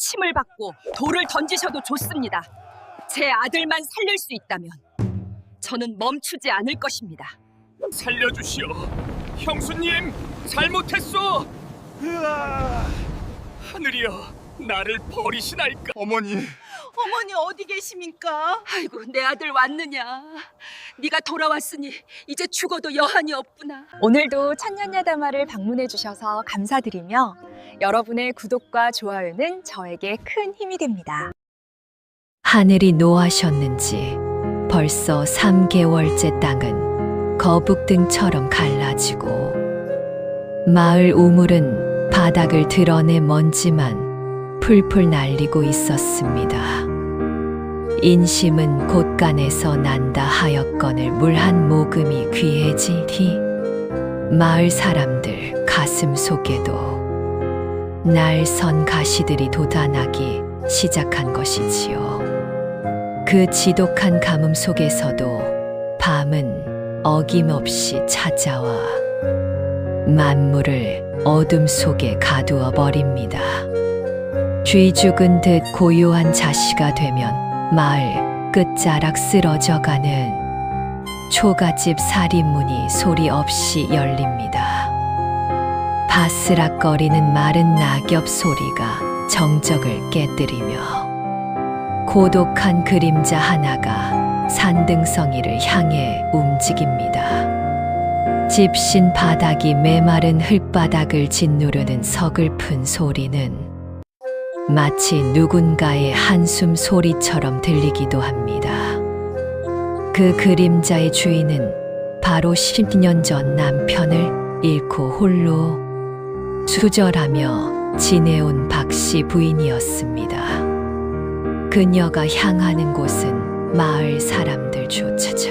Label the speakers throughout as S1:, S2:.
S1: 침을 받고 돌을 던지셔도 좋습니다. 제 아들만 살릴 수 있다면 저는 멈추지 않을 것입니다.
S2: 살려주시오. 형수님, 잘못했소. 으아, 하늘이여, 나를 버리시나이까.
S3: 어머니,
S1: 어머니 어디 계십니까? 아이고 내 아들 왔느냐. 네가 돌아왔으니 이제 죽어도 여한이 없구나.
S4: 오늘도 천년야담화를 방문해 주셔서 감사드리며 여러분의 구독과 좋아요는 저에게 큰 힘이 됩니다.
S5: 하늘이 노하셨는지 벌써 3개월째 땅은 거북등처럼 갈라지고 마을 우물은 바닥을 드러내 먼지만 풀풀 날리고 있었습니다. 인심은 곳간에서 난다 하였거늘 물 한 모금이 귀해지니 마을 사람들 가슴 속에도 날선 가시들이 돋아나기 시작한 것이지요. 그 지독한 가뭄 속에서도 밤은 어김없이 찾아와 만물을 어둠 속에 가두어 버립니다. 쥐 죽은 듯 고요한 자시가 되면 마을 끝자락 쓰러져가는 초가집 살인문이 소리 없이 열립니다. 바스락거리는 마른 낙엽 소리가 정적을 깨뜨리며 고독한 그림자 하나가 산등성이를 향해 움직입니다. 집신 바닥이 메마른 흙바닥을 짓누르는 서글픈 소리는 마치 누군가의 한숨 소리처럼 들리기도 합니다. 그 그림자의 주인은 바로 10년 전 남편을 잃고 홀로 수절하며 지내온 박씨 부인이었습니다. 그녀가 향하는 곳은 마을 사람들조차자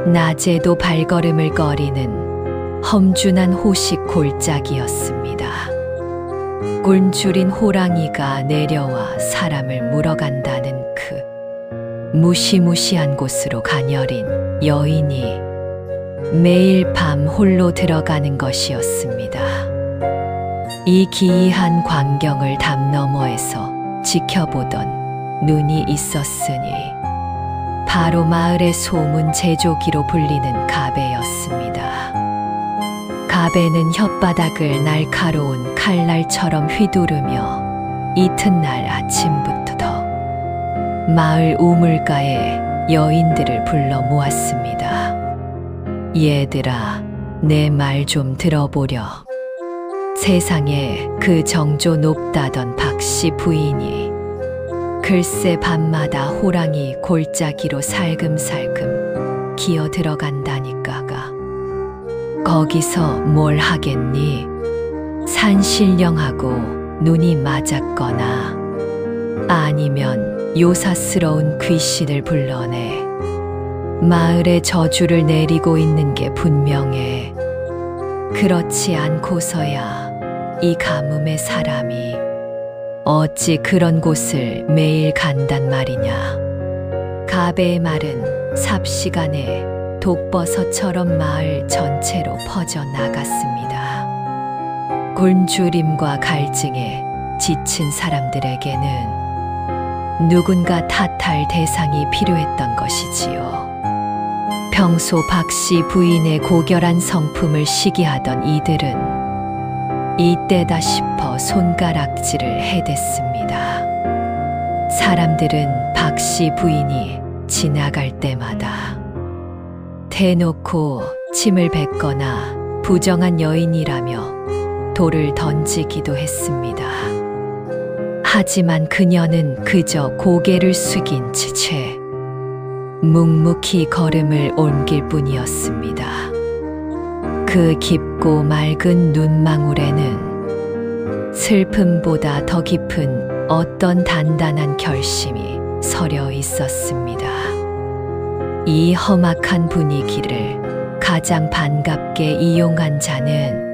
S5: 낮에도 발걸음을 거리는 험준한 호식 골짜기였습니다. 굶주린 호랑이가 내려와 사람을 물어간다는 그 무시무시한 곳으로 가녀린 여인이 매일 밤 홀로 들어가는 것이었습니다. 이 기이한 광경을 담 너머에서 지켜보던 눈이 있었으니 바로 마을의 소문 제조기로 불리는 가베였습니다. 가베는 혓바닥을 날카로운 칼날처럼 휘두르며 이튿날 아침부터 마을 우물가에 여인들을 불러 모았습니다. 얘들아, 내 말 좀 들어보려. 세상에 그 정조 높다던 박씨 부인이 글쎄 밤마다 호랑이 골짜기로 살금살금 기어 들어간다니까가. 거기서 뭘 하겠니? 산신령하고 눈이 맞았거나 아니면 요사스러운 귀신을 불러내 마을에 저주를 내리고 있는 게 분명해. 그렇지 않고서야 이 가뭄의 사람이 어찌 그런 곳을 매일 간단 말이냐. 가베의 말은 삽시간에 독버섯처럼 마을 전체로 퍼져나갔습니다. 굶주림과 갈증에 지친 사람들에게는 누군가 탓할 대상이 필요했던 것이지요. 평소 박씨 부인의 고결한 성품을 시기하던 이들은 이때다 싶어 손가락질을 해댔습니다. 사람들은 박씨 부인이 지나갈 때마다 대놓고 침을 뱉거나 부정한 여인이라며 돌을 던지기도 했습니다. 하지만 그녀는 그저 고개를 숙인 채 묵묵히 걸음을 옮길 뿐이었습니다. 그 깊고 맑은 눈망울에는 슬픔보다 더 깊은 어떤 단단한 결심이 서려 있었습니다. 이 험악한 분위기를 가장 반갑게 이용한 자는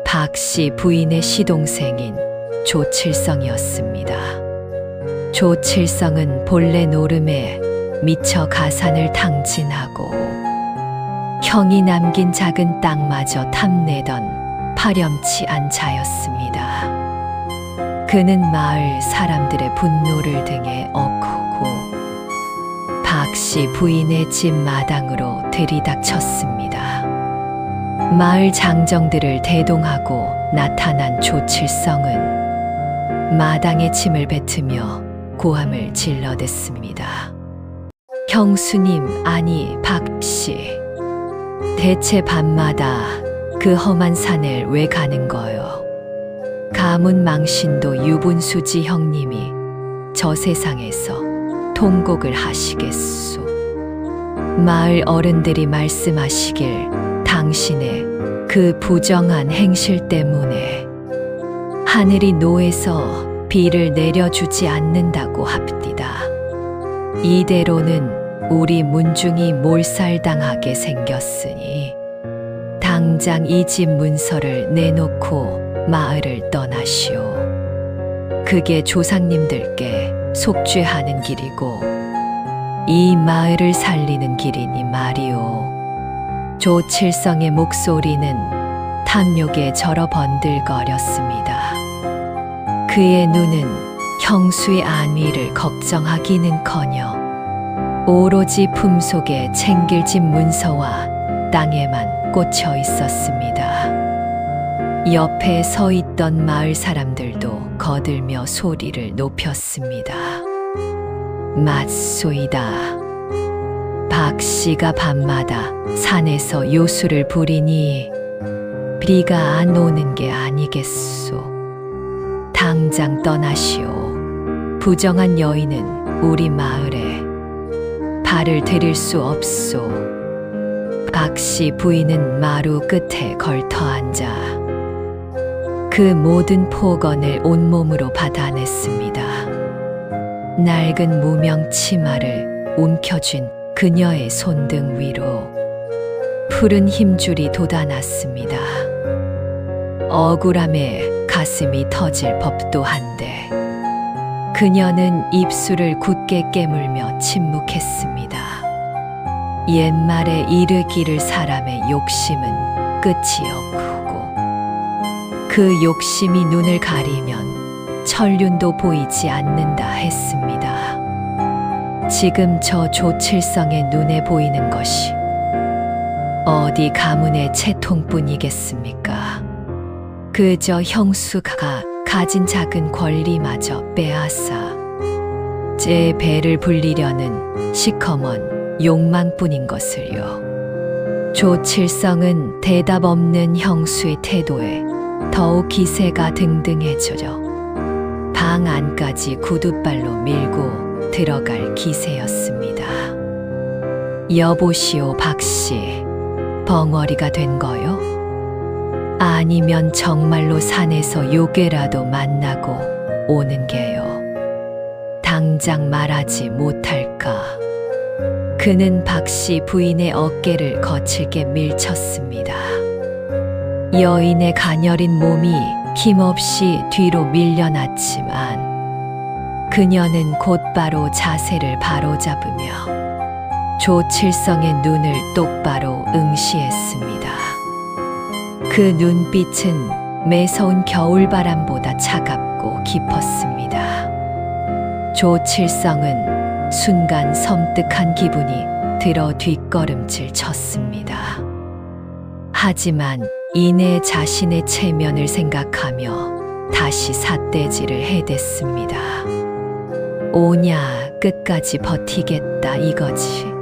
S5: 박씨 부인의 시동생인 조칠성이었습니다. 조칠성은 본래 노름에 미처 가산을 탕진하고 형이 남긴 작은 땅마저 탐내던 파렴치한 자였습니다. 그는 마을 사람들의 분노를 등에 업고 박씨 부인의 집 마당으로 들이닥쳤습니다. 마을 장정들을 대동하고 나타난 조칠성은 마당에 침을 뱉으며 고함을 질러댔습니다. 형수님, 아니 박씨, 대체 밤마다 그 험한 산을 왜 가는 거요? 가문 망신도 유분수지 형님이 저 세상에서 통곡을 하시겠소. 마을 어른들이 말씀하시길 당신의 그 부정한 행실 때문에 하늘이 노해서 비를 내려주지 않는다고 합디다. 이대로는 우리 문중이 몰살당하게 생겼으니 당장 이 집 문서를 내놓고 마을을 떠나시오. 그게 조상님들께 속죄하는 길이고 이 마을을 살리는 길이니 말이오. 조칠성의 목소리는 탐욕에 절어 번들거렸습니다. 그의 눈은 형수의 안위를 걱정하기는커녕 오로지 품속에 챙길 집 문서와 땅에만 꽂혀 있었습니다. 옆에 서 있던 마을 사람들도 거들며 소리를 높였습니다. 맞소이다. 박씨가 밤마다 산에서 요술을 부리니 비가 안 오는 게 아니겠소. 당장 떠나시오. 부정한 여인은 우리 마을에 발을 들일 수 없소. 박씨 부인은 마루 끝에 걸터 앉아 그 모든 폭언을 온몸으로 받아냈습니다. 낡은 무명 치마를 움켜쥔 그녀의 손등 위로 푸른 힘줄이 돋아났습니다. 억울함에 가슴이 터질 법도 한데 그녀는 입술을 굳게 깨물며 침묵했습니다. 옛말에 이르기를 사람의 욕심은 끝이 없고 그 욕심이 눈을 가리면 천륜도 보이지 않는다 했습니다. 지금 저 조칠성의 눈에 보이는 것이 어디 가문의 채통뿐이겠습니까? 그저 형수가 가진 작은 권리마저 빼앗아 제 배를 불리려는 시커먼 욕망뿐인 것을요. 조칠성은 대답 없는 형수의 태도에 더욱 기세가 등등해져져 방 안까지 구둣발로 밀고 들어갈 기세였습니다. 여보시오 박씨, 벙어리가 된 거요? 아니면 정말로 산에서 요괴라도 만나고 오는 게요. 당장 말하지 못할까? 그는 박씨 부인의 어깨를 거칠게 밀쳤습니다. 여인의 가녀린 몸이 힘없이 뒤로 밀려났지만 그녀는 곧바로 자세를 바로잡으며 조칠성의 눈을 똑바로 응시했습니다. 그 눈빛은 매서운 겨울바람보다 차갑고 깊었습니다. 조칠성은 순간 섬뜩한 기분이 들어 뒷걸음질 쳤습니다. 하지만 이내 자신의 체면을 생각하며 다시 삿대질을 해댔습니다. 오냐, 끝까지 버티겠다 이거지.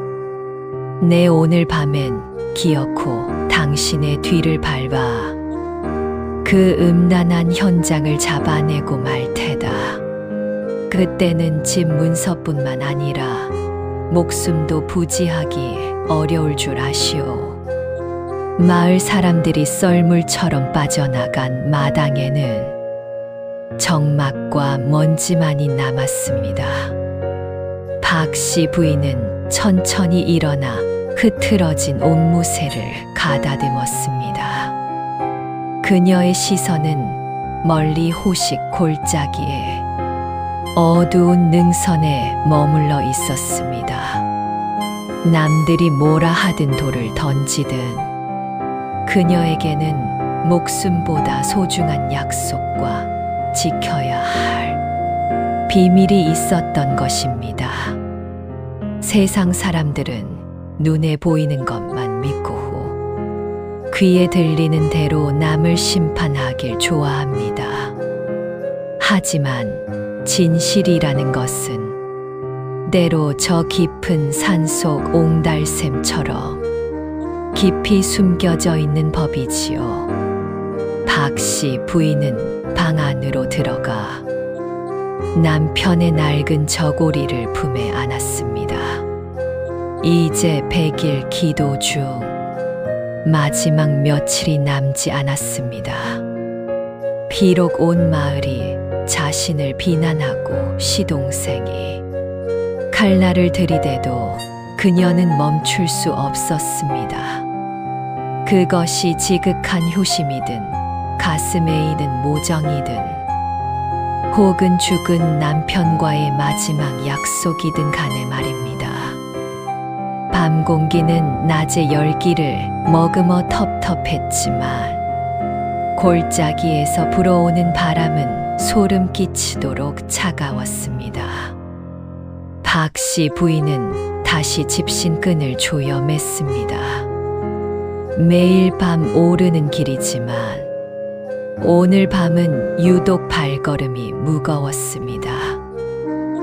S5: 내 오늘 밤엔 기어코 당신의 뒤를 밟아 그 음란한 현장을 잡아내고 말 테다. 그때는 집 문서뿐만 아니라 목숨도 부지하기 어려울 줄 아시오. 마을 사람들이 썰물처럼 빠져나간 마당에는 정막과 먼지만이 남았습니다. 박씨 부인은 천천히 일어나 흐트러진 옷무새를 가다듬었습니다. 그녀의 시선은 멀리 호식 골짜기에 어두운 능선에 머물러 있었습니다. 남들이 뭐라 하든 돌을 던지든 그녀에게는 목숨보다 소중한 약속과 지켜야 할 비밀이 있었던 것입니다. 세상 사람들은 눈에 보이는 것만 믿고 귀에 들리는 대로 남을 심판하길 좋아합니다. 하지만 진실이라는 것은 때로 저 깊은 산속 옹달샘처럼 깊이 숨겨져 있는 법이지요. 박씨 부인은 방 안으로 들어가 남편의 낡은 저고리를 품에 안았습니다. 이제 100일 기도 중 마지막 며칠이 남지 않았습니다. 비록 온 마을이 자신을 비난하고 시동생이 칼날을 들이대도 그녀는 멈출 수 없었습니다. 그것이 지극한 효심이든 가슴에 이는 모정이든 혹은 죽은 남편과의 마지막 약속이든 간에 말입니다. 밤 공기는 낮의 열기를 머금어 텁텁했지만 골짜기에서 불어오는 바람은 소름 끼치도록 차가웠습니다. 박씨 부인은 다시 집신끈을 조여 맸습니다. 매일 밤 오르는 길이지만 오늘 밤은 유독 발걸음이 무거웠습니다.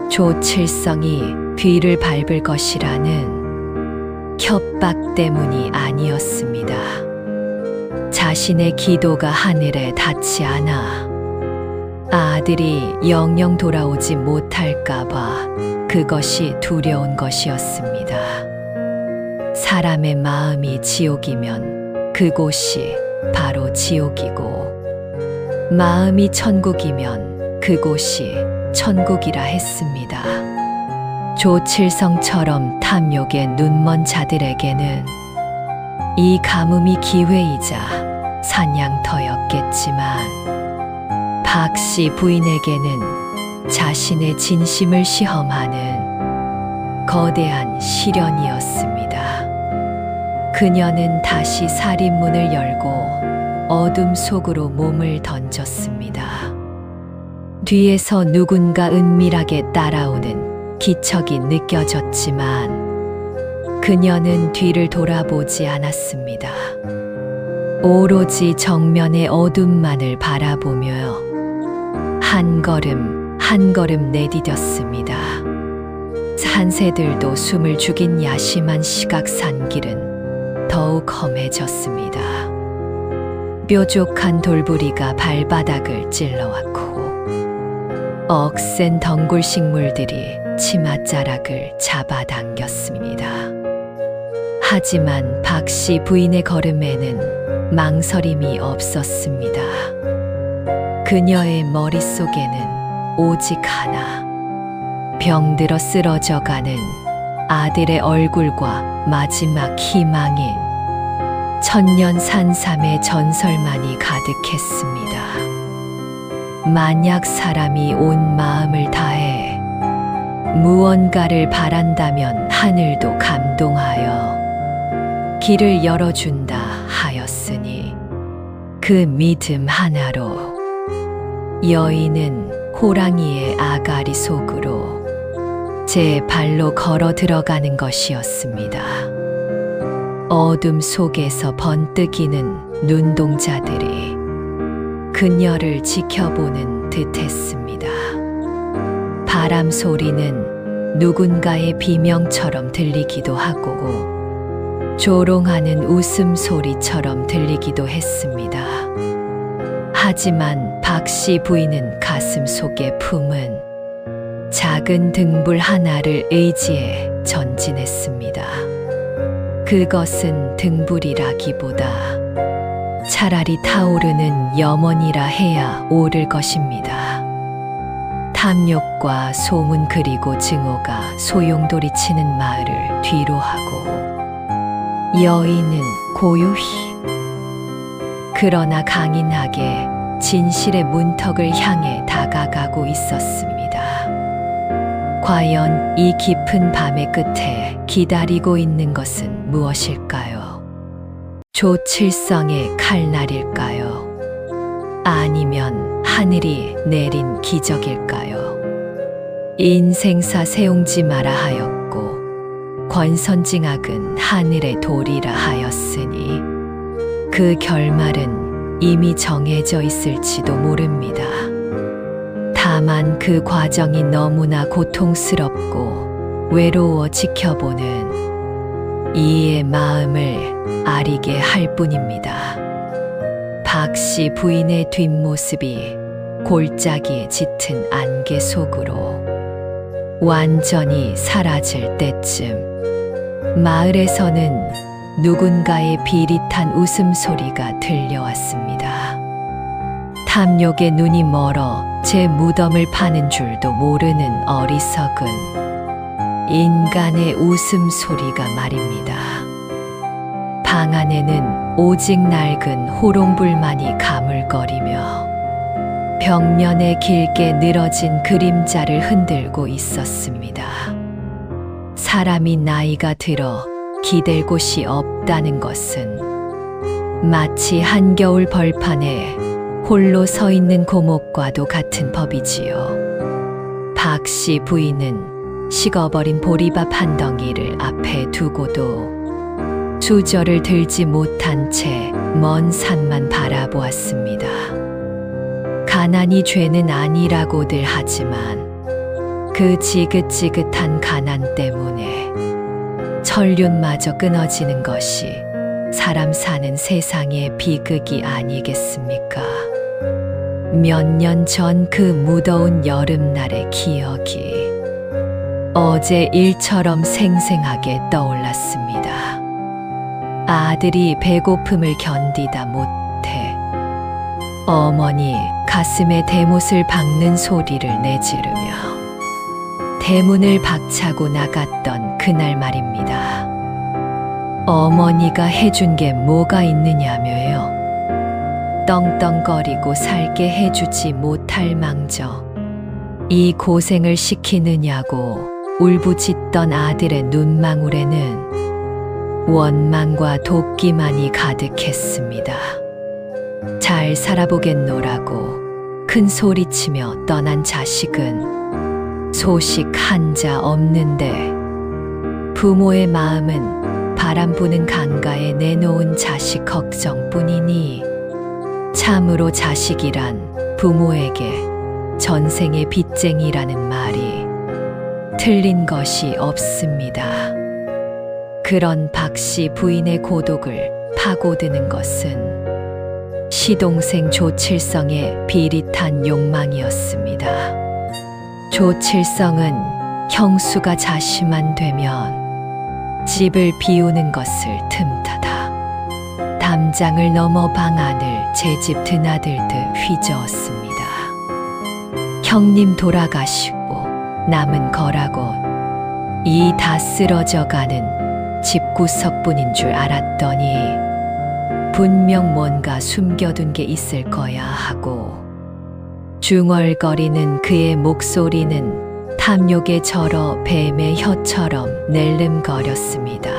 S5: 조칠성이 뒤를 밟을 것이라는 협박 때문이 아니었습니다. 자신의 기도가 하늘에 닿지 않아 아들이 영영 돌아오지 못할까봐 그것이 두려운 것이었습니다. 사람의 마음이 지옥이면 그곳이 바로 지옥이고 마음이 천국이면 그곳이 천국이라 했습니다. 조칠성처럼 탐욕에 눈먼 자들에게는 이 가뭄이 기회이자 사냥터였겠지만 박씨 부인에게는 자신의 진심을 시험하는 거대한 시련이었습니다. 그녀는 다시 살인문을 열고 어둠 속으로 몸을 던졌습니다. 뒤에서 누군가 은밀하게 따라오는 기척이 느껴졌지만 그녀는 뒤를 돌아보지 않았습니다. 오로지 정면의 어둠만을 바라보며 한 걸음 한 걸음 내디뎠습니다. 산새들도 숨을 죽인 야심한 시각산길은 더욱 험해졌습니다. 뾰족한 돌부리가 발바닥을 찔러왔고 억센 덩굴식물들이 치맛자락을 잡아당겼습니다. 하지만 박씨 부인의 걸음에는 망설임이 없었습니다. 그녀의 머릿속에는 오직 하나, 병들어 쓰러져가는 아들의 얼굴과 마지막 희망인 천년 산삼의 전설만이 가득했습니다. 만약 사람이 온 마음을 다해 무언가를 바란다면 하늘도 감동하여 길을 열어준다 하였으니 그 믿음 하나로 여인은 호랑이의 아가리 속으로 제 발로 걸어 들어가는 것이었습니다. 어둠 속에서 번뜩이는 눈동자들이 그녀를 지켜보는 듯했습니다. 바람 소리는 누군가의 비명처럼 들리기도 하고 조롱하는 웃음소리처럼 들리기도 했습니다. 하지만 박씨 부인은 가슴 속에 품은 작은 등불 하나를 의지해 전진했습니다. 그것은 등불이라기보다 차라리 타오르는 염원이라 해야 옳을 것입니다. 탐욕과 소문 그리고 증오가 소용돌이치는 마을을 뒤로 하고 여인은 고요히 그러나 강인하게 진실의 문턱을 향해 다가가고 있었습니다. 과연 이 깊은 밤의 끝에 기다리고 있는 것은 무엇일까요? 조칠성의 칼날일까요? 아니면 하늘이 내린 기적일까요? 인생사 세웅지 마라 하였고 권선징악은 하늘의 도리라 하였으니 그 결말은 이미 정해져 있을지도 모릅니다. 다만 그 과정이 너무나 고통스럽고 외로워 지켜보는 이의 마음을 아리게 할 뿐입니다. 박씨 부인의 뒷모습이 골짜기에 짙은 안개 속으로 완전히 사라질 때쯤 마을에서는 누군가의 비릿한 웃음소리가 들려왔습니다. 탐욕의 눈이 멀어 제 무덤을 파는 줄도 모르는 어리석은 인간의 웃음소리가 말입니다. 방 안에는 오직 낡은 호롱불만이 가물거리며 벽면에 길게 늘어진 그림자를 흔들고 있었습니다. 사람이 나이가 들어 기댈 곳이 없다는 것은 마치 한겨울 벌판에 홀로 서 있는 고목과도 같은 법이지요. 박씨 부인은 식어버린 보리밥 한 덩이를 앞에 두고도 수저를 들지 못한 채 먼 산만 바라보았습니다. 가난이 죄는 아니라고들 하지만 그 지긋지긋한 가난 때문에 천륜마저 끊어지는 것이 사람 사는 세상의 비극이 아니겠습니까? 몇 년 전 그 무더운 여름날의 기억이 어제 일처럼 생생하게 떠올랐습니다. 아들이 배고픔을 견디다 못해 어머니 가슴에 대못을 박는 소리를 내지르며 대문을 박차고 나갔던 그날 말입니다. 어머니가 해준 게 뭐가 있느냐며요. 떵떵거리고 살게 해주지 못할 망정 이 고생을 시키느냐고 울부짖던 아들의 눈망울에는 원망과 도끼만이 가득했습니다. 잘 살아보겠노라고 큰 소리치며 떠난 자식은 소식 한자 없는데 부모의 마음은 바람 부는 강가에 내놓은 자식 걱정뿐이니 참으로 자식이란 부모에게 전생의 빚쟁이라는 말이 틀린 것이 없습니다. 그런 박씨 부인의 고독을 파고드는 것은 시동생 조칠성의 비릿한 욕망이었습니다. 조칠성은 형수가 자시만 되면 집을 비우는 것을 틈타다 담장을 넘어 방 안을 제 집 드나들듯 휘저었습니다. 형님 돌아가시고 남은 거라고 이 다 쓰러져가는 집구석뿐인 줄 알았더니 분명 뭔가 숨겨둔 게 있을 거야 하고 중얼거리는 그의 목소리는 탐욕에 절어 뱀의 혀처럼 낼름거렸습니다.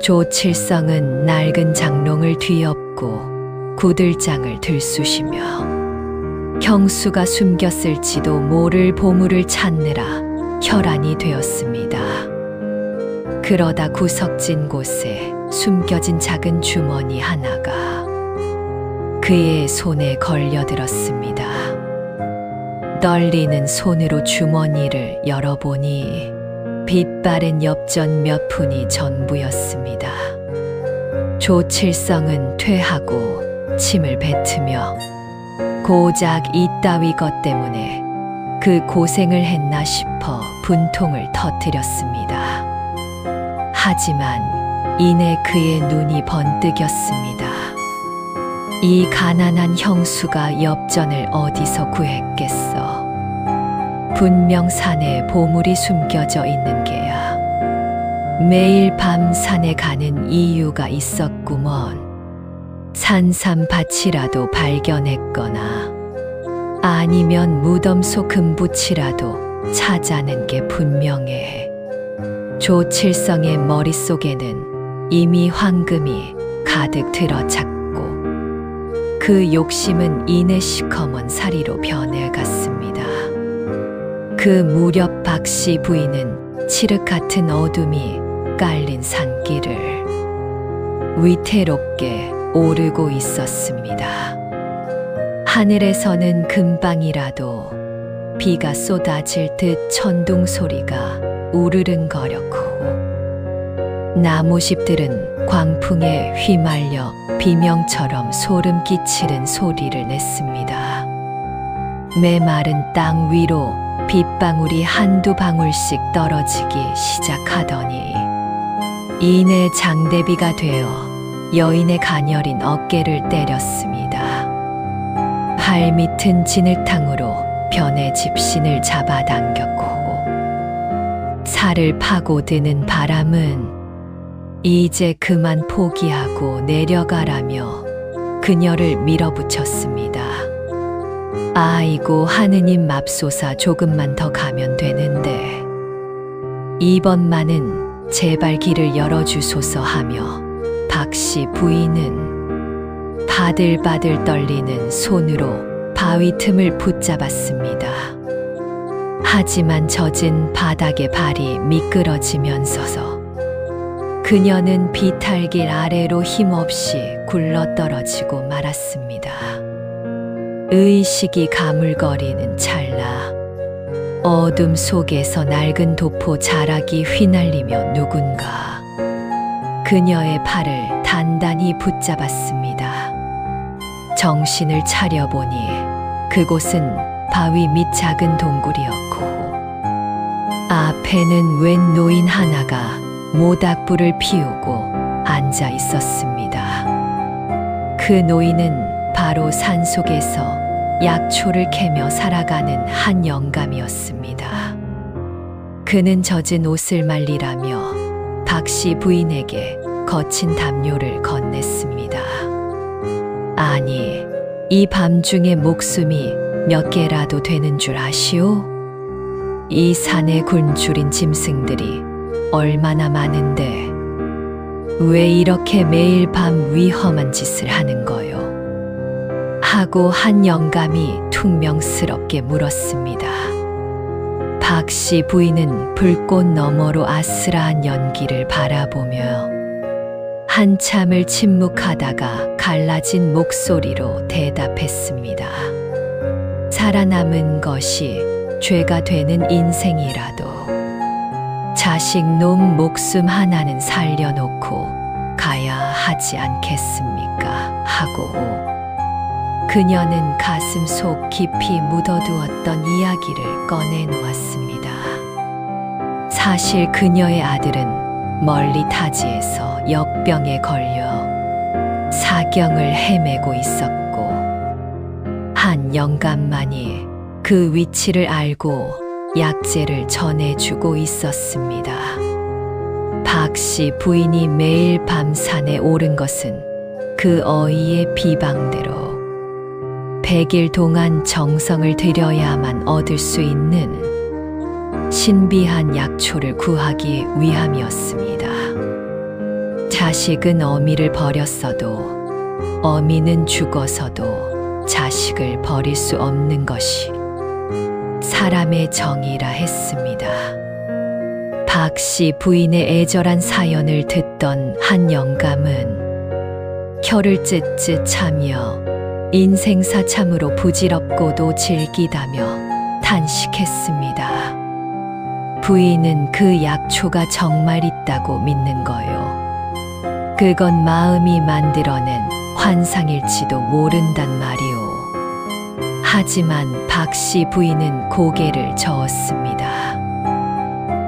S5: 조칠성은 낡은 장롱을 뒤엎고 구들장을 들쑤시며 형수가 숨겼을지도 모를 보물을 찾느라 혈안이 되었습니다. 그러다 구석진 곳에 숨겨진 작은 주머니 하나가 그의 손에 걸려들었습니다. 떨리는 손으로 주머니를 열어보니 빛바랜 엽전 몇 푼이 전부였습니다. 조칠성은 퇴하고 침을 뱉으며 고작 이따위 것 때문에 그 고생을 했나 싶어 분통을 터뜨렸습니다. 하지만 이내 그의 눈이 번뜩였습니다. 이 가난한 형수가 엽전을 어디서 구했겠어? 분명 산에 보물이 숨겨져 있는 게야. 매일 밤 산에 가는 이유가 있었구먼. 산삼밭이라도 발견했거나 아니면 무덤 속 금붙이라도 찾아낸 게 분명해. 조칠성의 머릿속에는 이미 황금이 가득 들어찼고 그 욕심은 이내 시커먼 사리로 변해갔습니다. 그 무렵 박씨 부인은 칠흑 같은 어둠이 깔린 산길을 위태롭게 오르고 있었습니다. 하늘에서는 금방이라도 비가 쏟아질 듯 천둥 소리가 우르릉거렸고 나무십들은 광풍에 휘말려 비명처럼 소름 끼치는 소리를 냈습니다. 메마른 땅 위로 빗방울이 한두 방울씩 떨어지기 시작하더니 이내 장대비가 되어 여인의 가녀린 어깨를 때렸습니다. 발 밑은 진흙탕으로 변의 집신을 잡아당겼고 살을 파고드는 바람은 이제 그만 포기하고 내려가라며 그녀를 밀어붙였습니다. 아이고 하느님 맙소사, 조금만 더 가면 되는데 이번만은 제발 길을 열어주소서 하며 박씨 부인은 바들바들 떨리는 손으로 바위 틈을 붙잡았습니다. 하지만 젖은 바닥에 발이 미끄러지면서서 그녀는 비탈길 아래로 힘없이 굴러떨어지고 말았습니다. 의식이 가물거리는 찰나 어둠 속에서 낡은 도포 자락이 휘날리며 누군가 그녀의 팔을 단단히 붙잡았습니다. 정신을 차려보니 그곳은 바위 밑 작은 동굴이었고 앞에는 웬 노인 하나가 모닥불을 피우고 앉아 있었습니다. 그 노인은 바로 산속에서 약초를 캐며 살아가는 한 영감이었습니다. 그는 젖은 옷을 말리라며 박씨 부인에게 거친 담요를 건넸습니다. 아니, 이 밤중에 목숨이 몇 개라도 되는 줄 아시오? 이 산에 굶주린 짐승들이 얼마나 많은데 왜 이렇게 매일 밤 위험한 짓을 하는 거요? 하고 한 영감이 퉁명스럽게 물었습니다. 박씨 부인은 불꽃 너머로 아슬아한 연기를 바라보며 한참을 침묵하다가 갈라진 목소리로 대답했습니다. 살아남은 것이 죄가 되는 인생이라도 자식 놈 목숨 하나는 살려놓고 가야 하지 않겠습니까? 하고 그녀는 가슴 속 깊이 묻어두었던 이야기를 꺼내놓았습니다. 사실 그녀의 아들은 멀리 타지에서 역병에 걸려 사경을 헤매고 있었고 한 영감만이 그 위치를 알고 약재를 전해주고 있었습니다. 박씨 부인이 매일 밤 산에 오른 것은 그 어이의 비방대로 100일 동안 정성을 들여야만 얻을 수 있는 신비한 약초를 구하기 위함이었습니다. 자식은 어미를 버렸어도 어미는 죽어서도 자식을 버릴 수 없는 것이 사람의 정이라 했습니다. 박씨 부인의 애절한 사연을 듣던 한 영감은 혀를 쯧쯧하며 인생사 참으로 부질없고도 질기다며 탄식했습니다. 부인은 그 약초가 정말 있다고 믿는 거요. 그건 마음이 만들어낸 환상일지도 모른단 말이오. 하지만 박씨 부인은 고개를 저었습니다.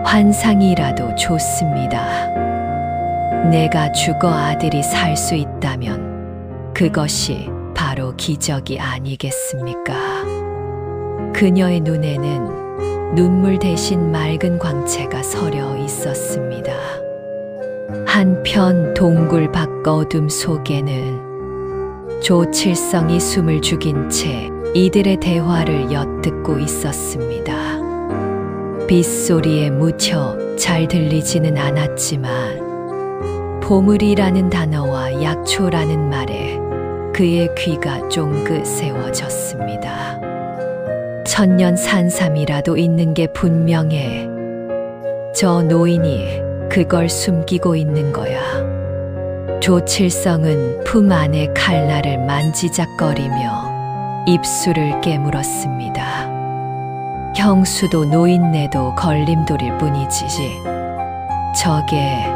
S5: 환상이라도 좋습니다. 내가 죽어 아들이 살 수 있다면 그것이 바로 기적이 아니겠습니까? 그녀의 눈에는 눈물 대신 맑은 광채가 서려 있었습니다. 한편 동굴 밖 어둠 속에는 조칠성이 숨을 죽인 채 이들의 대화를 엿듣고 있었습니다. 빗소리에 묻혀 잘 들리지는 않았지만 보물이라는 단어와 약초라는 말에 그의 귀가 쫑긋 세워졌습니다. 천년 산삼이라도 있는 게 분명해. 저 노인이 그걸 숨기고 있는 거야. 조칠성은 품 안의 칼날을 만지작거리며 입술을 깨물었습니다. 형수도 노인네도 걸림돌일 뿐이지. 저게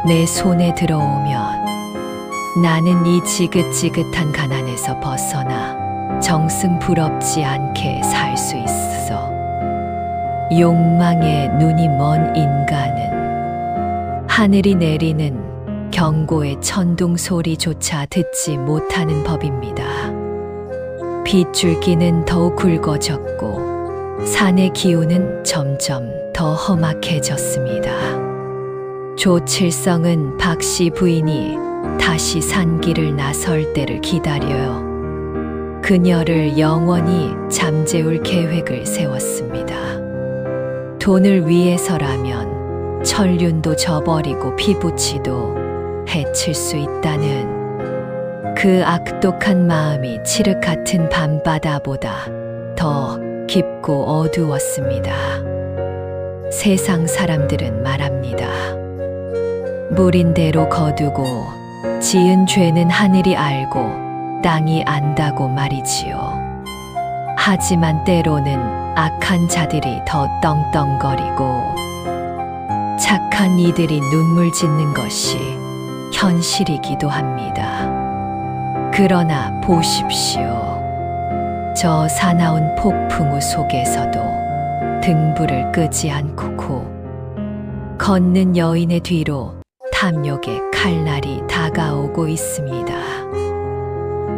S5: 내 손에 들어오면 나는 이 지긋지긋한 가난에서 벗어나 정승 부럽지 않게 살 수 있어. 욕망에 눈이 먼 인간은 하늘이 내리는 경고의 천둥 소리조차 듣지 못하는 법입니다. 빗줄기는 더욱 굵어졌고 산의 기운은 점점 더 험악해졌습니다. 조칠성은 박씨 부인이 다시 산길을 나설 때를 기다려요. 그녀를 영원히 잠재울 계획을 세웠습니다. 돈을 위해서라면 천륜도 저버리고 피부치도 해칠 수 있다는 그 악독한 마음이 칠흑 같은 밤바다보다 더 깊고 어두웠습니다. 세상 사람들은 말합니다. 물인 대로 거두고 지은 죄는 하늘이 알고 땅이 안다고 말이지요. 하지만 때로는 악한 자들이 더 떵떵거리고 착한 이들이 눈물 짓는 것이 현실이기도 합니다. 그러나 보십시오. 저 사나운 폭풍우 속에서도 등불을 끄지 않고 걷는 여인의 뒤로 탐욕의 칼날이 다가오고 있습니다.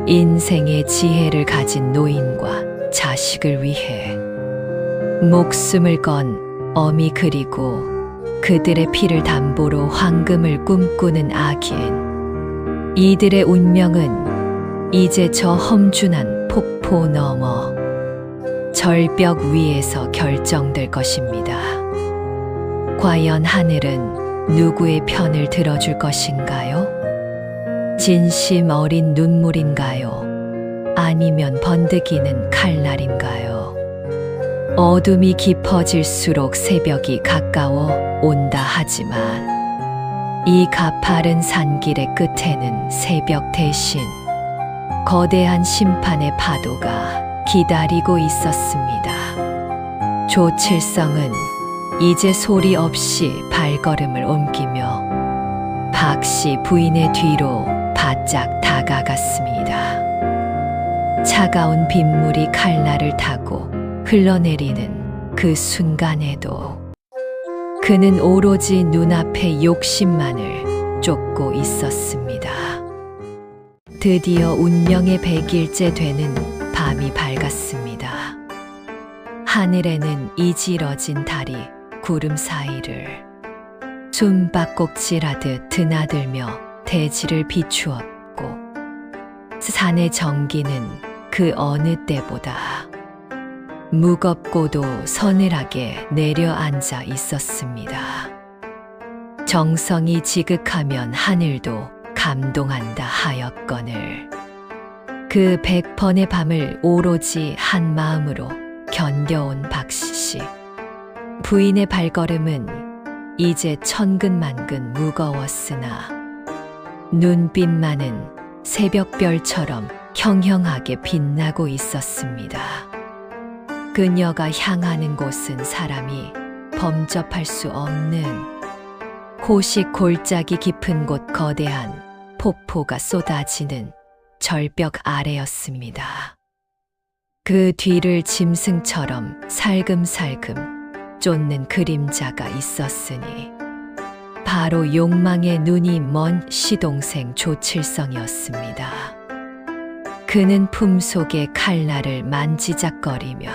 S5: 인생의 지혜를 가진 노인과 자식을 위해 목숨을 건 어미 그리고 그들의 피를 담보로 황금을 꿈꾸는 악인, 이들의 운명은 이제 저 험준한 폭포 너머 절벽 위에서 결정될 것입니다. 과연 하늘은 누구의 편을 들어줄 것인가요? 진심 어린 눈물인가요? 아니면 번득이는 칼날인가요? 어둠이 깊어질수록 새벽이 가까워 온다 하지만 이 가파른 산길의 끝에는 새벽 대신 거대한 심판의 파도가 기다리고 있었습니다. 조칠성은 이제 소리 없이 발걸음을 옮기며 박씨 부인의 뒤로 바짝 다가갔습니다. 차가운 빗물이 칼날을 타고 흘러내리는 그 순간에도 그는 오로지 눈앞의 욕심만을 쫓고 있었습니다. 드디어 운명의 100일째 되는 밤이 밝았습니다. 하늘에는 이지러진 달이 구름 사이를 숨바꼭질하듯 드나들며 대지를 비추었고 산의 정기는 그 어느 때보다 무겁고도 서늘하게 내려앉아 있었습니다. 정성이 지극하면 하늘도 감동한다 하였거늘 그 100번의 밤을 오로지 한 마음으로 견뎌온 박씨. 부인의 발걸음은 이제 천근만근 무거웠으나 눈빛만은 새벽별처럼 형형하게 빛나고 있었습니다. 그녀가 향하는 곳은 사람이 범접할 수 없는 호식 골짜기 깊은 곳 거대한 폭포가 쏟아지는 절벽 아래였습니다. 그 뒤를 짐승처럼 살금살금 쫓는 그림자가 있었으니 바로 욕망의 눈이 먼 시동생 조칠성이었습니다. 그는 품속의 칼날을 만지작거리며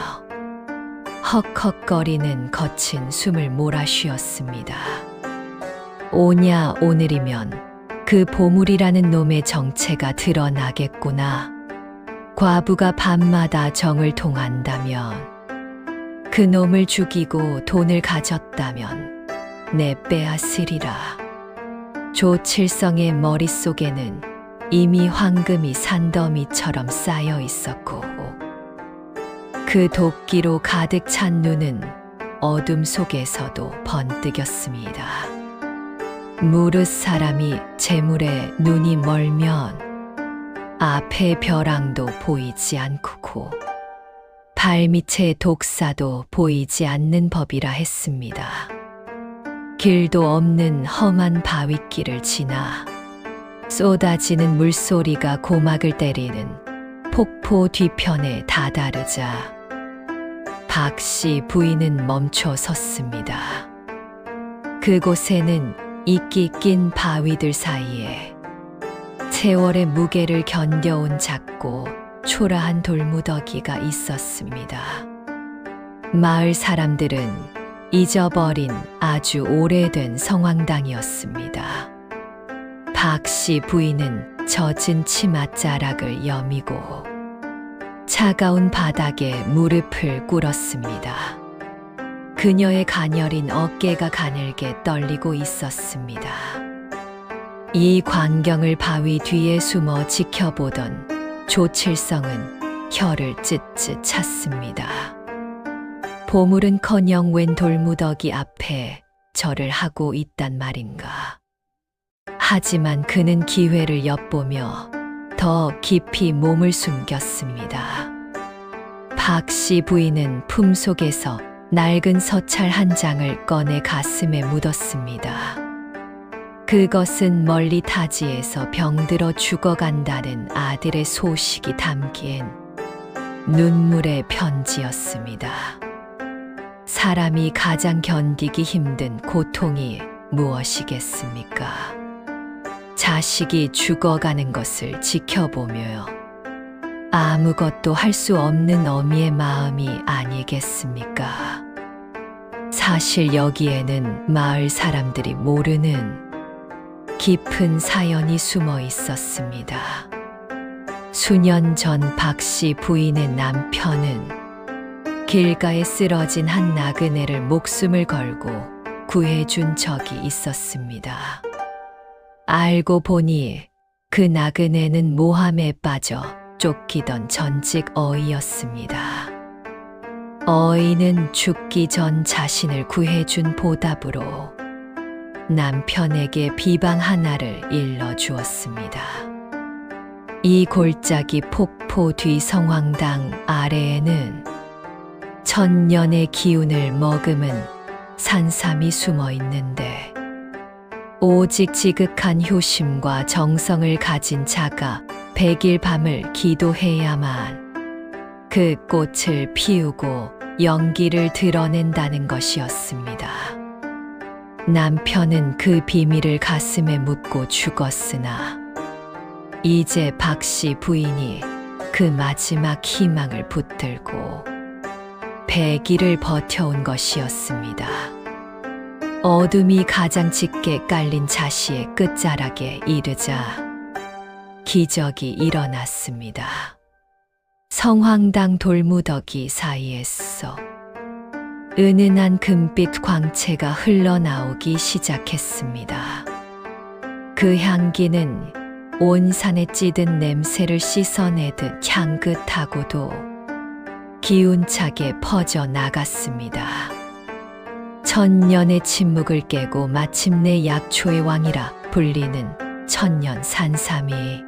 S5: 헉헉거리는 거친 숨을 몰아쉬었습니다. 오냐 오늘이면 그 보물이라는 놈의 정체가 드러나겠구나. 과부가 밤마다 정을 통한다면, 그 놈을 죽이고 돈을 가졌다면 내 빼앗으리라. 조칠성의 머릿속에는 이미 황금이 산더미처럼 쌓여 있었고 그 도끼로 가득 찬 눈은 어둠 속에서도 번뜩였습니다. 무릇 사람이 재물에 눈이 멀면 앞에 벼랑도 보이지 않고 발밑에 독사도 보이지 않는 법이라 했습니다. 길도 없는 험한 바윗길을 지나 쏟아지는 물소리가 고막을 때리는 폭포 뒤편에 다다르자 박씨 부인은 멈춰 섰습니다. 그곳에는 이끼 낀 바위들 사이에 세월의 무게를 견뎌온 작고 초라한 돌무더기가 있었습니다. 마을 사람들은 잊어버린 아주 오래된 성황당이었습니다. 박씨 부인은 젖은 치맛자락을 여미고 차가운 바닥에 무릎을 꿇었습니다. 그녀의 가녀린 어깨가 가늘게 떨리고 있었습니다. 이 광경을 바위 뒤에 숨어 지켜보던 조칠성은 혀를 찢찢 찼습니다. 보물은커녕 웬 돌무더기 앞에 절을 하고 있단 말인가. 하지만 그는 기회를 엿보며 더 깊이 몸을 숨겼습니다. 박씨 부인은 품속에서 낡은 서찰 한 장을 꺼내 가슴에 묻었습니다. 그것은 멀리 타지에서 병들어 죽어간다는 아들의 소식이 담긴 눈물의 편지였습니다. 사람이 가장 견디기 힘든 고통이 무엇이겠습니까? 자식이 죽어가는 것을 지켜보며 아무것도 할 수 없는 어미의 마음이 아니겠습니까? 사실 여기에는 마을 사람들이 모르는 깊은 사연이 숨어 있었습니다. 수년 전 박씨 부인의 남편은 길가에 쓰러진 한 나그네를 목숨을 걸고 구해준 적이 있었습니다. 알고 보니 그 나그네는 모함에 빠져 쫓기던 전직 어이였습니다. 어이는 죽기 전 자신을 구해준 보답으로 남편에게 비방 하나를 일러주었습니다. 이 골짜기 폭포 뒤 성황당 아래에는 천년의 기운을 머금은 산삼이 숨어 있는데 오직 지극한 효심과 정성을 가진 자가 100일 밤을 기도해야만 그 꽃을 피우고 연기를 드러낸다는 것이었습니다. 남편은 그 비밀을 가슴에 묻고 죽었으나 이제 박씨 부인이 그 마지막 희망을 붙들고 100일을 버텨온 것이었습니다. 어둠이 가장 짙게 깔린 자시의 끝자락에 이르자 기적이 일어났습니다. 성황당 돌무더기 사이에서 은은한 금빛 광채가 흘러나오기 시작했습니다. 그 향기는 온 산에 찌든 냄새를 씻어내듯 향긋하고도 기운차게 퍼져나갔습니다. 천년의 침묵을 깨고 마침내 약초의 왕이라 불리는 천년 산삼이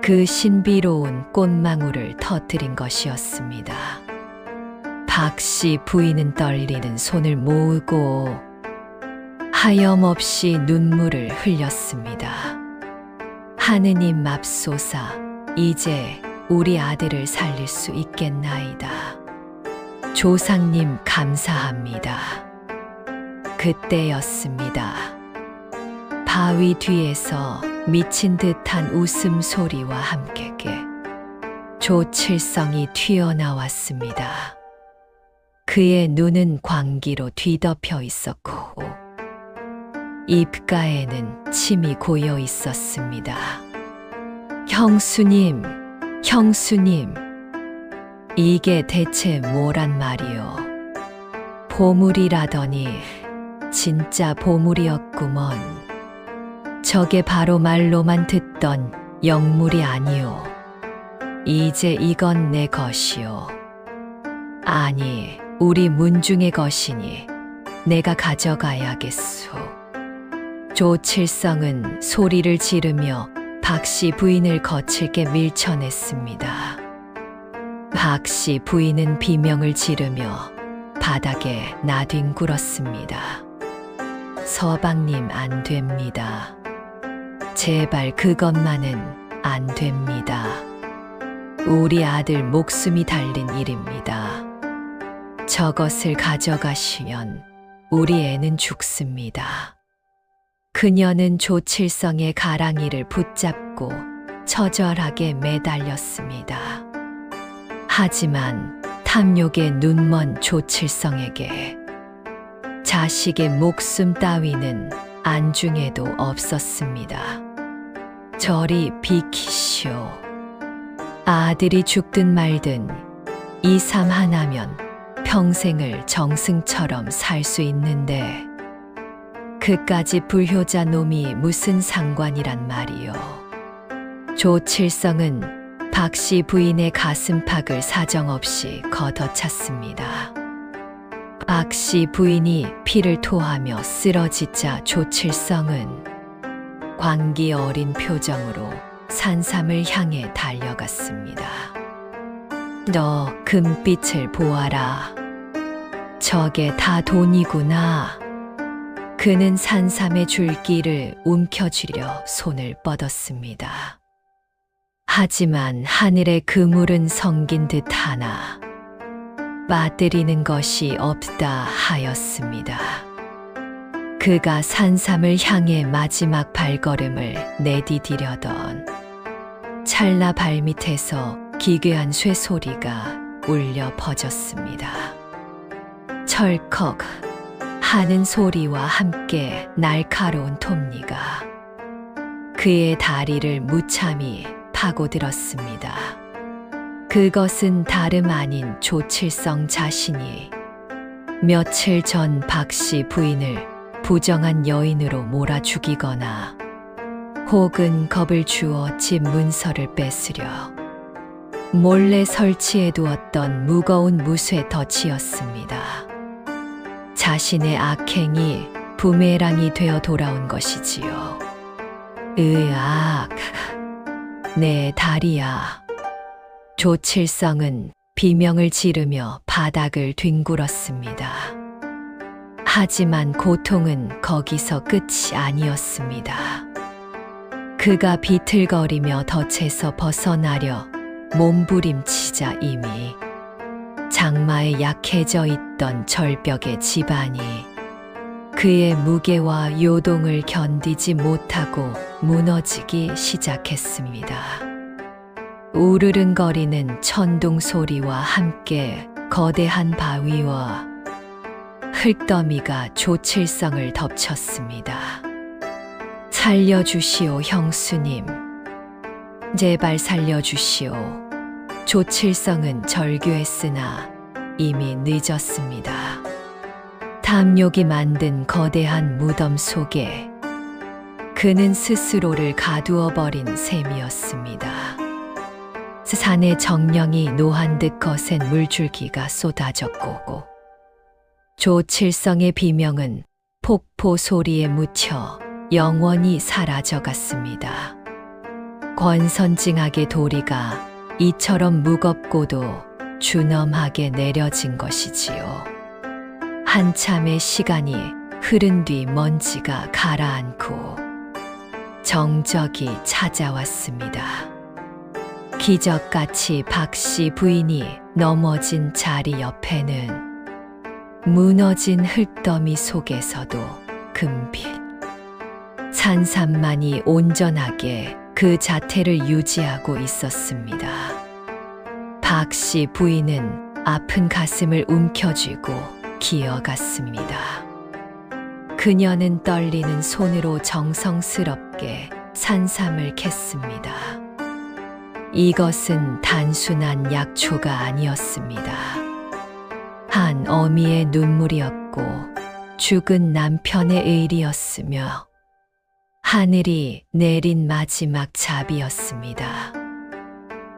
S5: 그 신비로운 꽃망울을 터뜨린 것이었습니다. 박씨 부인은 떨리는 손을 모으고 하염없이 눈물을 흘렸습니다. 하느님 맙소사, 이제 우리 아들을 살릴 수 있겠나이다. 조상님 감사합니다. 그때였습니다. 바위 뒤에서 미친 듯한 웃음소리와 함께 조칠성이 튀어나왔습니다. 그의 눈은 광기로 뒤덮여 있었고 입가에는 침이 고여 있었습니다. 형수님, 형수님, 이게 대체 뭐란 말이요? 보물이라더니 진짜 보물이었구먼. 저게 바로 말로만 듣던 영물이 아니오. 이제 이건 내 것이오. 아니, 우리 문중의 것이니 내가 가져가야겠소. 조칠성은 소리를 지르며 박씨 부인을 거칠게 밀쳐냈습니다. 박씨 부인은 비명을 지르며 바닥에 나뒹굴었습니다. 서방님, 안 됩니다. 제발 그것만은 안 됩니다. 우리 아들 목숨이 달린 일입니다. 저것을 가져가시면 우리 애는 죽습니다. 그녀는 조칠성의 가랑이를 붙잡고 처절하게 매달렸습니다. 하지만 탐욕에 눈먼 조칠성에게 자식의 목숨 따위는 안중에도 없었습니다. 저리 비키시오. 아들이 죽든 말든 이 삶 하나면 평생을 정승처럼 살 수 있는데 그까지 불효자 놈이 무슨 상관이란 말이요. 조칠성은 박씨 부인의 가슴팍을 사정없이 걷어찼습니다. 박씨 부인이 피를 토하며 쓰러지자 조칠성은 광기 어린 표정으로 산삼을 향해 달려갔습니다. 너 금빛을 보아라. 저게 다 돈이구나. 그는 산삼의 줄기를 움켜쥐려 손을 뻗었습니다. 하지만 하늘의 그물은 성긴 듯 하나 빠뜨리는 것이 없다 하였습니다. 그가 산삼을 향해 마지막 발걸음을 내디디려던 찰나 발밑에서 기괴한 쇠소리가 울려 퍼졌습니다. 철컥 하는 소리와 함께 날카로운 톱니가 그의 다리를 무참히 파고들었습니다. 그것은 다름 아닌 조칠성 자신이 며칠 전 박씨 부인을 부정한 여인으로 몰아 죽이거나 혹은 겁을 주어 집 문서를 뺏으려 몰래 설치해 두었던 무거운 무쇠 덫이었습니다. 자신의 악행이 부메랑이 되어 돌아온 것이지요. 으악, 내 다리야. 조칠성은 비명을 지르며 바닥을 뒹굴었습니다. 하지만 고통은 거기서 끝이 아니었습니다. 그가 비틀거리며 덫에서 벗어나려 몸부림치자 이미 장마에 약해져 있던 절벽의 지반이 그의 무게와 요동을 견디지 못하고 무너지기 시작했습니다. 우르릉거리는 천둥 소리와 함께 거대한 바위와 흙더미가 조칠성을 덮쳤습니다. 살려주시오, 형수님. 제발 살려주시오. 조칠성은 절규했으나 이미 늦었습니다. 탐욕이 만든 거대한 무덤 속에 그는 스스로를 가두어 버린 셈이었습니다. 산의 정령이 노한 듯 거센 물줄기가 쏟아졌고 조칠성의 비명은 폭포 소리에 묻혀 영원히 사라져갔습니다. 권선징악의 도리가 이처럼 무겁고도 준엄하게 내려진 것이지요. 한참의 시간이 흐른 뒤 먼지가 가라앉고 정적이 찾아왔습니다. 기적같이 박씨 부인이 넘어진 자리 옆에는 무너진 흙더미 속에서도 금빛 산삼만이 온전하게 그 자태를 유지하고 있었습니다. 박씨 부인은 아픈 가슴을 움켜쥐고 기어갔습니다. 그녀는 떨리는 손으로 정성스럽게 산삼을 캤습니다. 이것은 단순한 약초가 아니었습니다. 한 어미의 눈물이었고 죽은 남편의 의리였으며 하늘이 내린 마지막 잡이었습니다.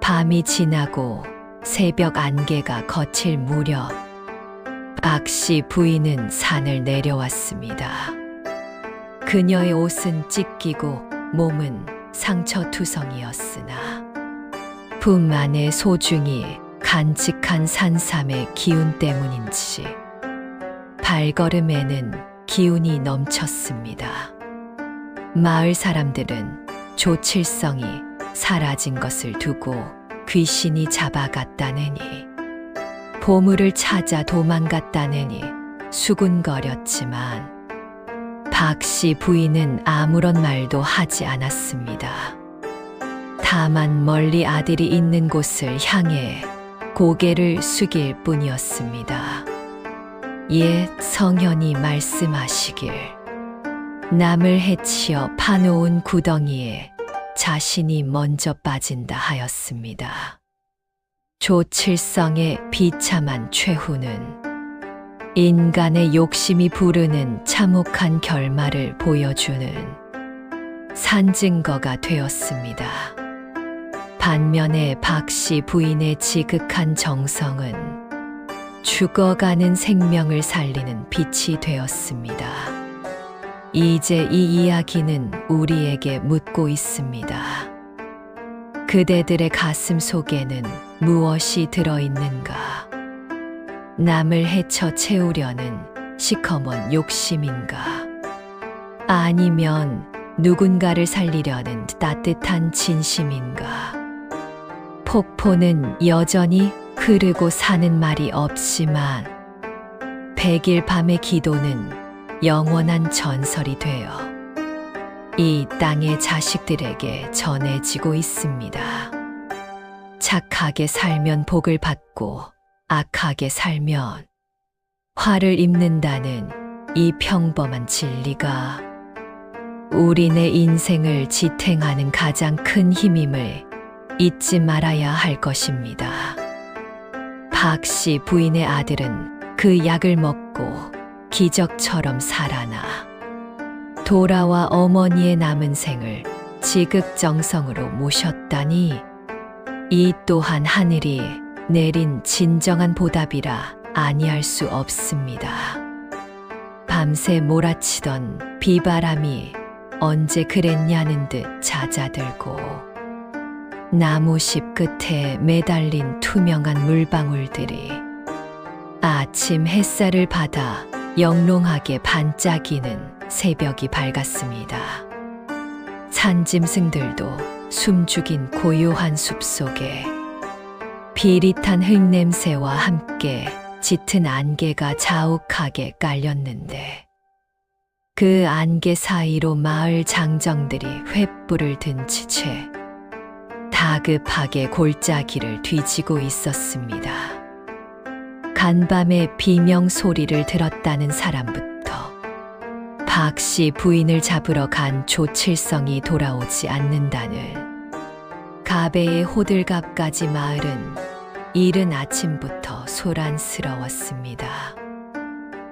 S5: 밤이 지나고 새벽 안개가 거칠 무렵 박씨 부인은 산을 내려왔습니다. 그녀의 옷은 찢기고 몸은 상처투성이었으나 품 안에 소중히 간직한 산삼의 기운 때문인지 발걸음에는 기운이 넘쳤습니다. 마을 사람들은 조칠성이 사라진 것을 두고 귀신이 잡아갔다느니 보물을 찾아 도망갔다느니 수군거렸지만 박씨 부인은 아무런 말도 하지 않았습니다. 다만 멀리 아들이 있는 곳을 향해 고개를 숙일 뿐이었습니다. 옛 성현이 말씀하시길 남을 해치어 파놓은 구덩이에 자신이 먼저 빠진다 하였습니다. 조칠성의 비참한 최후는 인간의 욕심이 부르는 참혹한 결말을 보여주는 산증거가 되었습니다. 반면에 박씨 부인의 지극한 정성은 죽어가는 생명을 살리는 빛이 되었습니다. 이제 이 이야기는 우리에게 묻고 있습니다. 그대들의 가슴 속에는 무엇이 들어있는가? 남을 해쳐 채우려는 시커먼 욕심인가? 아니면 누군가를 살리려는 따뜻한 진심인가? 폭포는 여전히 흐르고 사는 말이 없지만 100일 밤의 기도는 영원한 전설이 되어 이 땅의 자식들에게 전해지고 있습니다. 착하게 살면 복을 받고 악하게 살면 화를 입는다는 이 평범한 진리가 우리네 인생을 지탱하는 가장 큰 힘임을 잊지 말아야 할 것입니다. 박씨 부인의 아들은 그 약을 먹고 기적처럼 살아나 돌아와 어머니의 남은 생을 지극정성으로 모셨다니 이 또한 하늘이 내린 진정한 보답이라 아니할 수 없습니다. 밤새 몰아치던 비바람이 언제 그랬냐는 듯 잦아들고 나무십 끝에 매달린 투명한 물방울들이 아침 햇살을 받아 영롱하게 반짝이는 새벽이 밝았습니다. 산짐승들도 숨죽인 고요한 숲속에 비릿한 흙냄새와 함께 짙은 안개가 자욱하게 깔렸는데 그 안개 사이로 마을 장정들이 횃불을 든 채 다급하게 골짜기를 뒤지고 있었습니다. 간밤에 비명 소리를 들었다는 사람부터 박씨 부인을 잡으러 간 조칠성이 돌아오지 않는다는 가베의 호들갑까지 마을은 이른 아침부터 소란스러웠습니다.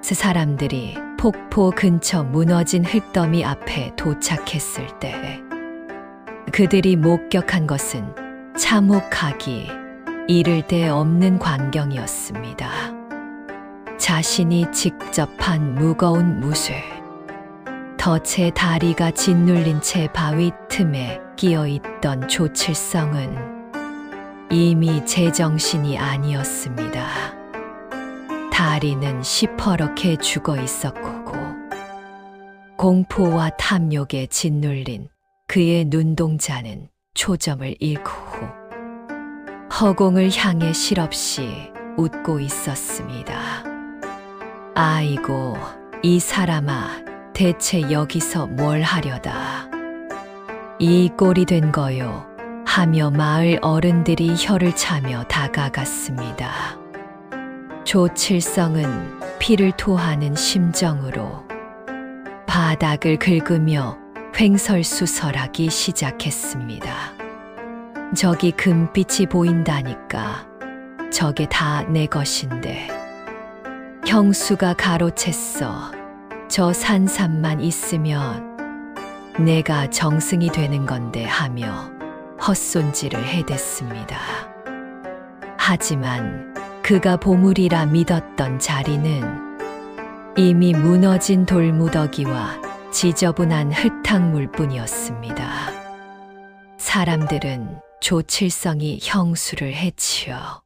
S5: 사람들이 폭포 근처 무너진 흙더미 앞에 도착했을 때 그들이 목격한 것은 참혹하기 이를 데 없는 광경이었습니다. 자신이 직접 한 무거운 무쇠, 덫의 다리가 짓눌린 채 바위 틈에 끼어있던 조칠성은 이미 제정신이 아니었습니다. 다리는 시퍼렇게 죽어 있었고 공포와 탐욕에 짓눌린 그의 눈동자는 초점을 잃고 허공을 향해 실없이 웃고 있었습니다. 아이고, 이 사람아, 대체 여기서 뭘 하려다. 이 꼴이 된 거요. 하며 마을 어른들이 혀를 차며 다가갔습니다. 조칠성은 피를 토하는 심정으로 바닥을 긁으며 횡설수설하기 시작했습니다. 저기 금빛이 보인다니까. 저게 다 내 것인데. 형수가 가로챘어. 저 산삼만 있으면 내가 정승이 되는 건데 하며 헛손질을 해댔습니다. 하지만 그가 보물이라 믿었던 자리는 이미 무너진 돌무더기와 지저분한 흙탕물 뿐이었습니다. 사람들은 조칠성이 형수를 해치어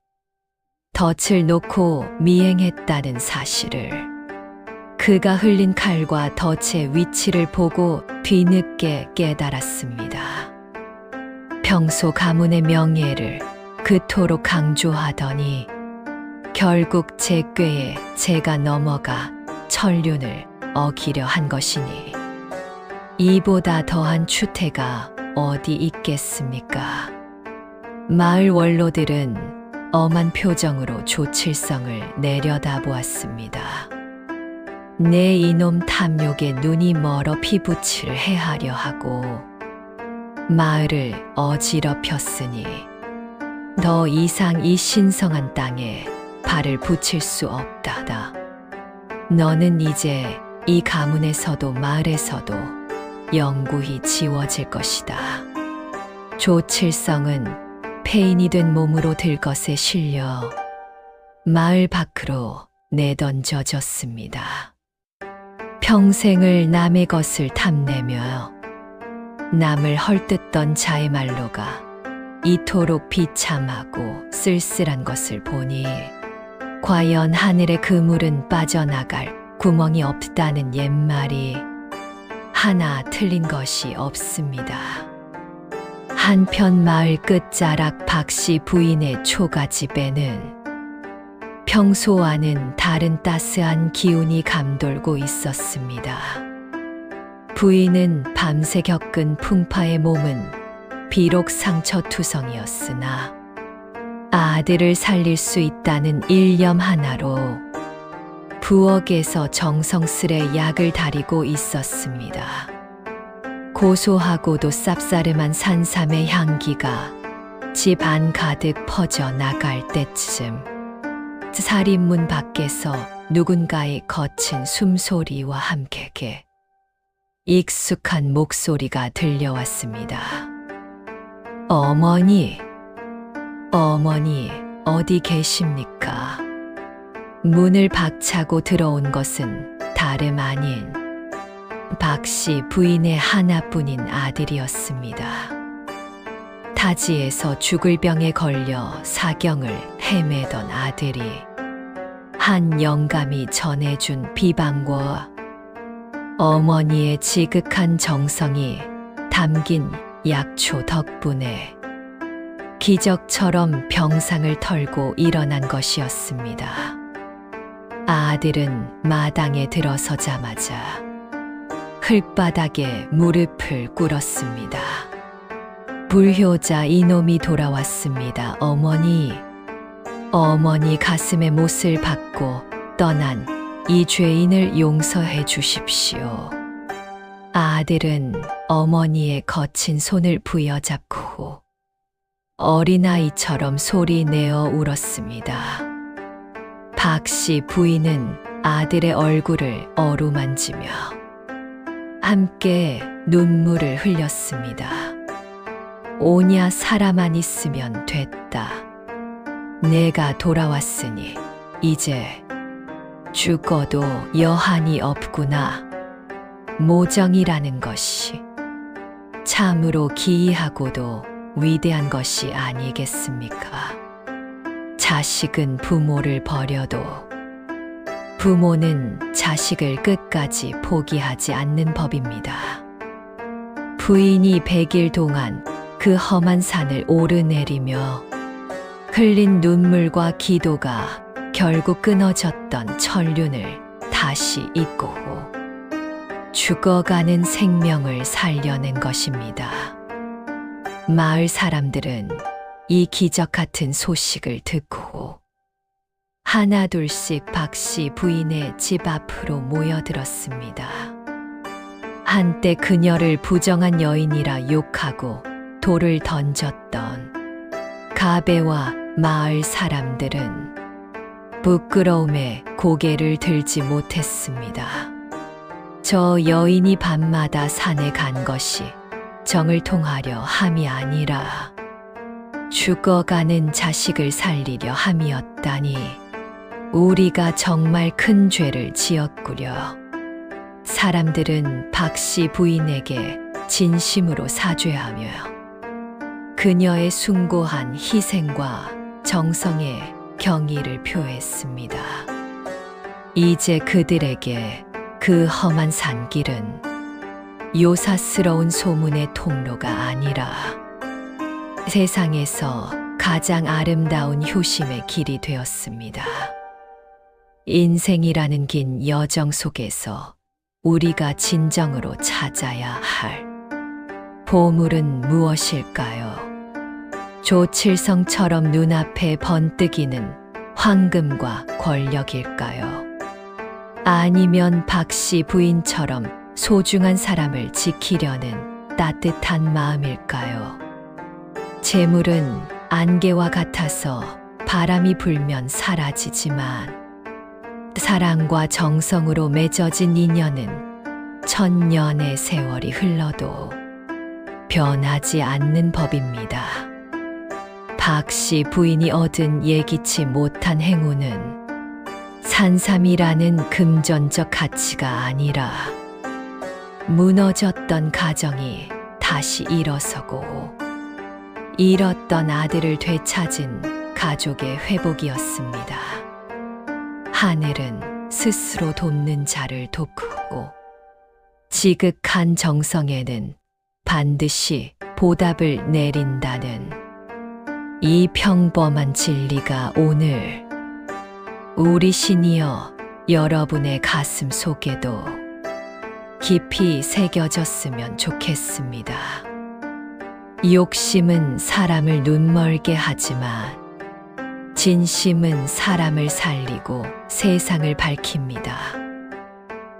S5: 덫을 놓고 미행했다는 사실을 그가 흘린 칼과 덫의 위치를 보고 뒤늦게 깨달았습니다. 평소 가문의 명예를 그토록 강조하더니 결국 제 꾀에 제가 넘어가 천륜을 어기려 한 것이니 이보다 더한 추태가 어디 있겠습니까? 마을 원로들은 엄한 표정으로 조칠성을 내려다보았습니다. 내 이놈 탐욕에 눈이 멀어 피부치를 해하려 하고 마을을 어지럽혔으니 더 이상 이 신성한 땅에 발을 붙일 수 없다다. 너는 이제 이 가문에서도 마을에서도 영구히 지워질 것이다. 조칠성은 폐인이 된 몸으로 들것에 실려 마을 밖으로 내던져졌습니다. 평생을 남의 것을 탐내며 남을 헐뜯던 자의 말로가 이토록 비참하고 쓸쓸한 것을 보니 과연 하늘의 그물은 빠져나갈 구멍이 없다는 옛말이 하나 틀린 것이 없습니다. 한편 마을 끝자락 박씨 부인의 초가집에는 평소와는 다른 따스한 기운이 감돌고 있었습니다. 부인은 밤새 겪은 풍파의 몸은 비록 상처투성이었으나 아들을 살릴 수 있다는 일념 하나로 부엌에서 정성스레 약을 다리고 있었습니다. 고소하고도 쌉싸름한 산삼의 향기가 집 안 가득 퍼져 나갈 때쯤 살인문 밖에서 누군가의 거친 숨소리와 함께 익숙한 목소리가 들려왔습니다. 어머니, 어머니 어디 계십니까? 문을 박차고 들어온 것은 다름 아닌 박씨 부인의 하나뿐인 아들이었습니다. 타지에서 죽을 병에 걸려 사경을 헤매던 아들이 한 영감이 전해준 비방과 어머니의 지극한 정성이 담긴 약초 덕분에 기적처럼 병상을 털고 일어난 것이었습니다. 아들은 마당에 들어서자마자 흙바닥에 무릎을 꿇었습니다. 불효자 이놈이 돌아왔습니다. 어머니, 어머니 가슴에 못을 박고 떠난 이 죄인을 용서해 주십시오. 아들은 어머니의 거친 손을 부여잡고 어린아이처럼 소리내어 울었습니다. 박씨 부인은 아들의 얼굴을 어루만지며 함께 눈물을 흘렸습니다. 오냐 사람만 있으면 됐다. 내가 돌아왔으니 이제 죽어도 여한이 없구나. 모정이라는 것이 참으로 기이하고도 위대한 것이 아니겠습니까? 자식은 부모를 버려도 부모는 자식을 끝까지 포기하지 않는 법입니다. 부인이 100일 동안 그 험한 산을 오르내리며 흘린 눈물과 기도가 결국 끊어졌던 천륜을 다시 잇고 죽어가는 생명을 살려낸 것입니다. 마을 사람들은 이 기적 같은 소식을 듣고 하나둘씩 박씨 부인의 집 앞으로 모여들었습니다. 한때 그녀를 부정한 여인이라 욕하고 돌을 던졌던 가베와 마을 사람들은 부끄러움에 고개를 들지 못했습니다. 저 여인이 밤마다 산에 간 것이 정을 통하려 함이 아니라 죽어가는 자식을 살리려 함이었다니 우리가 정말 큰 죄를 지었구려. 사람들은 박씨 부인에게 진심으로 사죄하며 그녀의 숭고한 희생과 정성에 경의를 표했습니다. 이제 그들에게 그 험한 산길은 요사스러운 소문의 통로가 아니라 세상에서 가장 아름다운 효심의 길이 되었습니다. 인생이라는 긴 여정 속에서 우리가 진정으로 찾아야 할 보물은 무엇일까요? 조칠성처럼 눈앞에 번뜩이는 황금과 권력일까요? 아니면 박씨 부인처럼 소중한 사람을 지키려는 따뜻한 마음일까요? 재물은 안개와 같아서 바람이 불면 사라지지만 사랑과 정성으로 맺어진 인연은 천년의 세월이 흘러도 변하지 않는 법입니다. 박씨 부인이 얻은 예기치 못한 행운은 산삼이라는 금전적 가치가 아니라 무너졌던 가정이 다시 일어서고 잃었던 아들을 되찾은 가족의 회복이었습니다. 하늘은 스스로 돕는 자를 돕고 지극한 정성에는 반드시 보답을 내린다는 이 평범한 진리가 오늘 우리 신이여 여러분의 가슴 속에도 깊이 새겨졌으면 좋겠습니다. 욕심은 사람을 눈멀게 하지만 진심은 사람을 살리고 세상을 밝힙니다.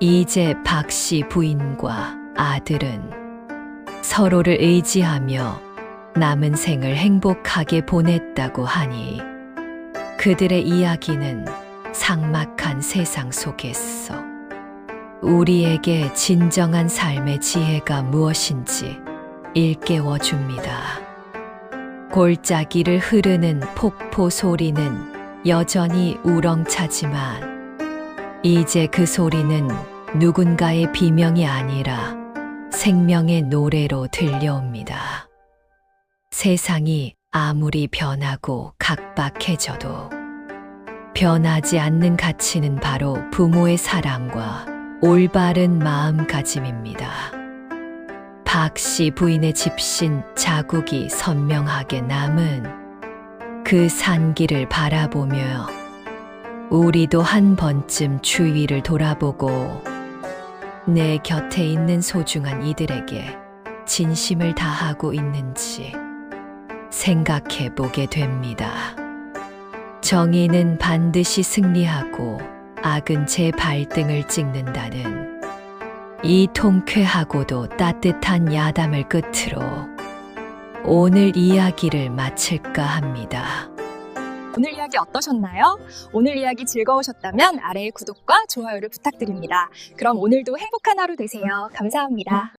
S5: 이제 박씨 부인과 아들은 서로를 의지하며 남은 생을 행복하게 보냈다고 하니 그들의 이야기는 삭막한 세상 속에서 우리에게 진정한 삶의 지혜가 무엇인지 일깨워 줍니다. 골짜기를 흐르는 폭포 소리는 여전히 우렁차지만 이제 그 소리는 누군가의 비명이 아니라 생명의 노래로 들려옵니다. 세상이 아무리 변하고 각박해져도 변하지 않는 가치는 바로 부모의 사랑과 올바른 마음가짐입니다. 박씨 부인의 집신 자국이 선명하게 남은 그 산길을 바라보며 우리도 한 번쯤 주위를 돌아보고 내 곁에 있는 소중한 이들에게 진심을 다하고 있는지 생각해 보게 됩니다. 정의는 반드시 승리하고 악은 제 발등을 찍는다는 이 통쾌하고도 따뜻한 야담을 끝으로 오늘 이야기를 마칠까 합니다.
S4: 오늘 이야기 어떠셨나요? 오늘 이야기 즐거우셨다면 아래의 구독과 좋아요를 부탁드립니다. 그럼 오늘도 행복한 하루 되세요. 감사합니다.